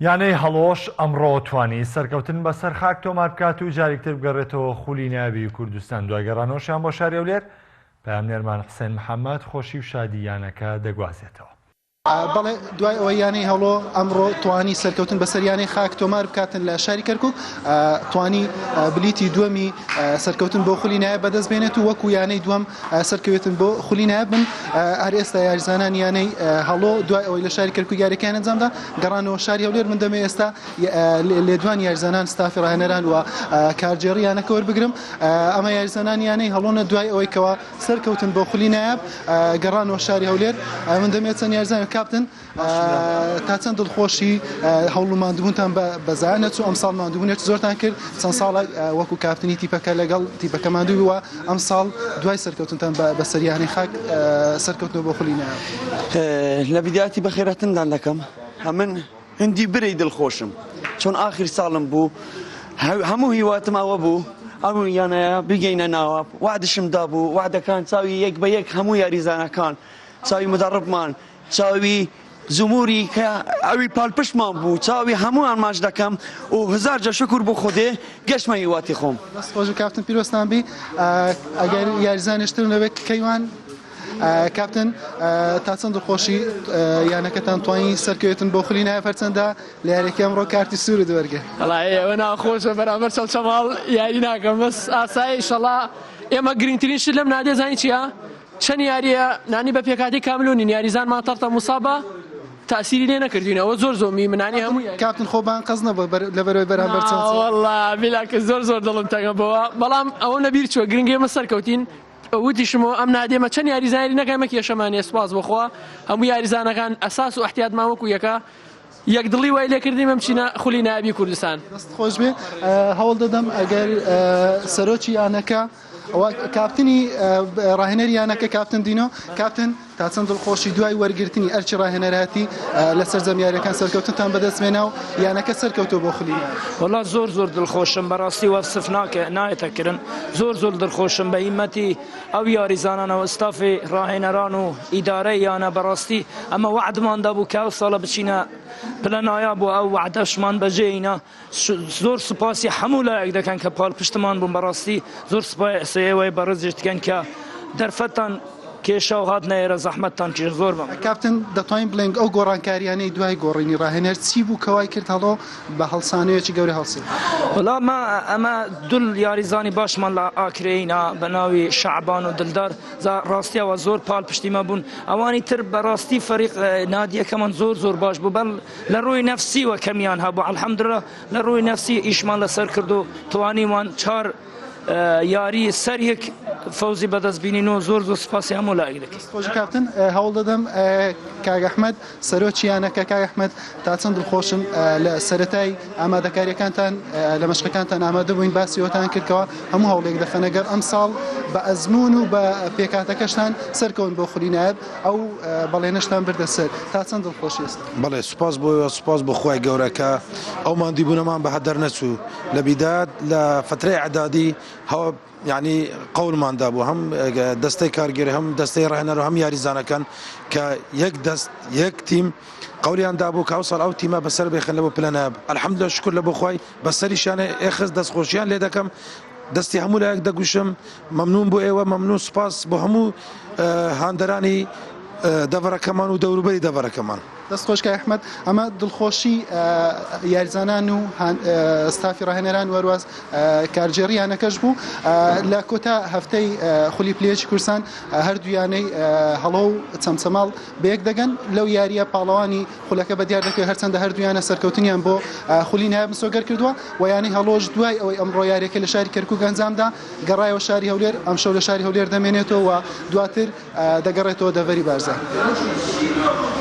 یانەی هەڵۆش ئەمڕۆ توانی سەرکەوتن بەسەر خاک تۆمار بکات و جارێکتر بگەڕێتەوە خولی ناوی کوردستان. دوای گەڕانەوەشیان بۆ شاری هەولێر پامنێرمان حسێن محەممەد خۆشی و شادی یانەکە دەگوازێتەوە. بەڵێ دوای ئەوەی یانەی هەڵۆ ئەمڕۆ توانی سەرکەوتن بەسەر یانەی خاک تۆمار بکاتن لە شاری کەرکووک توانی بلیتی دووەمی سەرکەوتن بۆ خولی نایب بەدەست بێنێت و وەکو یانەی دووەم سەرکەوتن بۆ خولی نایب بن. هەر ئێستا یاریزانان یانەی هەڵۆ دوای ئەوەی لە شاری کەرکووک یاریەکان ئەنجامدا گەڕانەوە شاری هەولێر. من دەمێ ئێستا لێدوان یاریزانان ستافی ڕاهێنەران و کارجێڕی یانەکە وەربگرم. ئەمە یاریزانان یانەی هەڵۆنە دوای ئەوەی کەوا سەرکەوتن بۆ خولی نایب گەڕانەوە شاری هەولێر. من دەمێت چەند یاریزان کاپتن تا چەند دڵخۆشی هەوڵ و ماندووبوونتان بەزانێت و ئەمساڵ ماندووبوونێت زۆرتان کرد چەند ساڵە وەکو کاپتنی تیپەکە لەگەڵ تیپەکە ماندووی وە ئەمساڵ دوای سەرکەوتنتان بەسەر یانەی خاک سەرکەوتنەوە بۆ خولی نایب. لە بیداتی بەخێرەتندان دەکەم من هەندی برەی دڵخۆشم چۆن ئاخر ساڵم بوو هەموو هیواتم ئەوە بوو ئەو یانەیە بگەینە ناوە وعدشم دابوو وعدەکان چاوی یەک بە یەک هەموو یاریزانەکان چاوی مدەڕبمان چاوی زموری کە ئەوی پاڵپشتمان بوو چاوی هەمووان ماچ دەکەم و هزار جا شکر بۆ خودێ گەشتمە هیواتی خۆم. دەست خۆش و کاپتن پیرۆستان بی ئەگەر یاریزانێشتر لەوێت کەیوان کاپتن تا چەند دڵخۆشی یانەکەتان توانی سەرکەوتن بۆ خولی نایب هەرچەندە لە یاریەکە ئەمڕۆ کارتی سوورت وەرگێ. وەڵای ئێوە ناخۆشە بەرامبەر چەڵچەماڵ یاری ناکەم بەس ئاسایی ئینشەڵا ئێمە گرنگترین شت لەم نادێ زانی چییە؟ چەند یاریە نانی بە پێکاتی کاملونین یاریزانمان تەڕتە موسابە تاسیری لێ نەکردوینەوە زۆر زۆمی منانی هەموو کاپتن خۆبان قەز نەبوو لەبەرەوەی بەرامبەر چەند وەڵا بیلاکە زۆر دڵم تەنگەبەوە بەڵام ئەوە نەبیر چووە گرنگی ئێمە سەرکەوتین وتیشمەوە ئەم نادێمە چەند یاریزانی نەکەمە کێشەمانێ سوپاس بخوا هەموو یاریزانەکان ئەساس و احتیاطمان وەکو یەکە یەکدڵی وای لێکردیم ئەم چینە خولی نایبی کوردستان. دەست خۆش بێ هەوڵ دەدەم ئەگەر سەرۆکی یانەکە کاپتنی ڕاهێنەری یانەکە کاپتن دینۆ کاپتن تا چەند دڵخۆشی دوای وەرگرتنی ئەرچی ڕاهێنەراتی لەسەر زەمیارەکان سەرکەوتنتان بەدەستمێناو یانەکە سەرکەوتەوە بۆ خولی نایب. وەڵا زۆر دڵخۆشم بەڕاستی وەسف نایەتەکردن زۆر دڵخۆشم بە هیمەتی ئەو یاریزانانەوە ستافی ڕاهێنەران و ئیدارەی یانە بەڕاستی ئەمە وعدماندا بوو کە ئەو ساڵە بچینە پلەنایا بۆ ئەو وعدەشمان بەجێینە زۆر سوپاسی هەموو لایەک دەکەن کە پاڵپشتمان بوون بەڕاستی زۆر سپاسەوەی بەڕێز دەکەن کە دەرفەتان کێشە و هات نەیرە زەحمەتتان کێش زۆر بم. کاپتن دەتوانین بڵێن ئەو گۆڕانکاریانەی دوای گۆڕینی ڕاهێنەر چی بوو کەوای کرد هەڵۆ بە هەڵسانەیەکی گەورە هەڵسێ؟ وەڵا ئەمە دوول یاریزانی باشمان لە ئاکرێینە بە ناوی شەعبان و دڵدار ڕاستیەوە زۆر پاڵپشتیمە بوون ئەوانی تر بەڕاستی فەریق نادیەکەمان زۆر باش بوو بەڵ لە ڕووی نەفسیوە کەمیان هەبوو ئەلحەمدولیلا لە ڕووی نەفسی ئیشمان لەسەر کرد و توانیمان چار یاری سەرێک فەوزی بەدەستبینین و زۆر سوپاسی هەموو لایەک دەکەین. خۆش کاپتن هەوڵ دەدەم کاک ئەحمەد سەرۆکی یانەکە کاک ئەحمەد تا چەند دڵخۆشن لە سەرەتای ئامادەکاریەکانتان لە مەشقەکانتان ئامادە بووین باسیەوەتان کردکەوە هەموو هەوڵێک دەخەن ئەگەر ئەم ساڵ بە ئەزمون و بە پێکاتەکەشتان سەرکەون بۆ خولی نایب ئەو بەڵێنەشتان بردە سەر تا چەند دڵخۆشی ئێستا. بەڵێ سوپاس بۆ سوپاس بۆ خوای گەورەکە ئەو ماندیبوونەمان بە هەدەر نەچوو لە بیداد لە فترەی عەدادی هەوە یعنی قەولماندا بوو هەم دەستەی کارگەری هەم دەستەی ڕاهێنەر و هەم یاریزانەکان کە یەک تیم قەولیاندا بوو کە ئەو ساڵ ئەو تیمە بەسەر بێخن لە بۆ پلە نایب ئەلحەمدولیلا شکر لە بۆ خوای بەسەریشانە ئێخست دەستخۆشیان لێ دەکەم دەستی هەموو لایەک دەگوشم مەمنون بۆ ئێوە مەمنون سوپاس بۆ هەموو هاندەرانی دەڤەرەکەمان و دەوروبەری دەڤەرەکەمان. دەست خۆش کاک ئەحمەد ئەمە دڵخۆشی یاریزانان و ستافی ڕاهێنەران وەرواز کارجێڕی یانەکەش بوو لە کۆتا هەفتەی خولی پلەیەکی کوردستان هەردوویانەی هەڵۆ و چەمچەماڵ بەیەک دەگەن لەو یاریە پاڵەوانی خولەکە بەدیار دەکەوێت هەرچەندە هەردوویانە سەرکەوتنیان بۆ خولی نایب مسۆگەر کردووە و یانەی هەڵۆش دوای ئەوەی ئەمڕۆ یاریەکە لە شاری کەرکووک ئەنجامدا گەڕایەوە شاری هەولێر ئەم شەو لە شاری هەولێر دەمێنێتەوە و دواتر دەگەڕێتەوە دەڤەری بارزان.